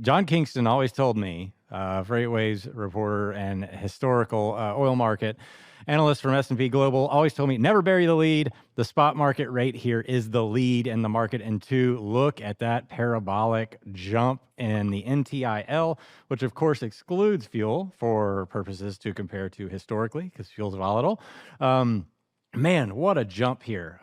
John Kingston always told me, FreightWaves reporter and historical oil market analyst from S&P Global, always told me, never bury the lead. The spot market rate here is the lead in the market. And two, look at that parabolic jump in the NTIL, which of course excludes fuel for purposes to compare to historically, because fuel's volatile. Man, what a jump here.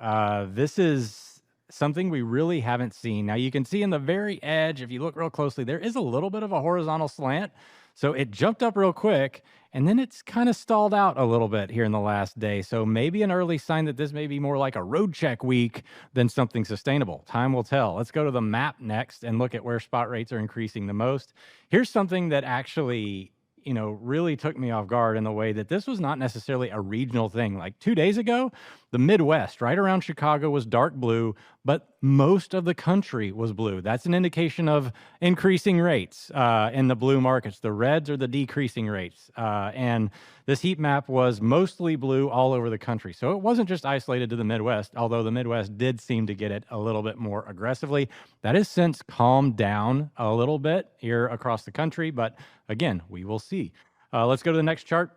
This is something we really haven't seen. Now, you can see in the very edge, if you look real closely, there is a little bit of a horizontal slant. So it jumped up real quick, and then it's kind of stalled out a little bit here in the last day. So maybe an early sign that this may be more like a road check week than something sustainable. Time will tell. Let's go to the map next and look at where spot rates are increasing the most. Here's something that actually really took me off guard in the way that this was not necessarily a regional thing. Like 2 days ago, the Midwest, right around Chicago, was dark blue, but most of the country was blue. That's an indication of increasing rates in the blue markets. The reds are the decreasing rates. And this heat map was mostly blue all over the country. So it wasn't just isolated to the Midwest, although the Midwest did seem to get it a little bit more aggressively. That has since calmed down a little bit here across the country, but again, we will see. Let's go to the next chart.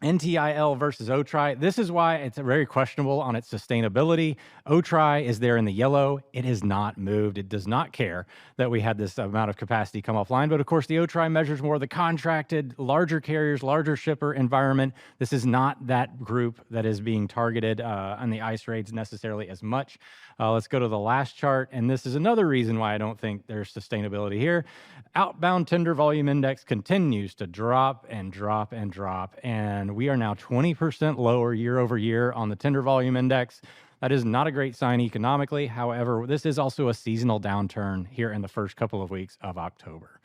NTIL versus OTRI. This is why it's very questionable on its sustainability. OTRI is there in the yellow. It has not moved. It does not care that we had this amount of capacity come offline. But of course, the OTRI measures more the contracted, larger carriers, larger shipper environment. This is not that group that is being targeted on the ICE rates necessarily as much. Let's go to the last chart. And this is another reason why I don't think there's sustainability here. Outbound tender volume index continues to drop and drop and drop. And we are now 20% lower year over year on the tender volume index. That is not a great sign economically. However, this is also a seasonal downturn here in the first couple of weeks of October.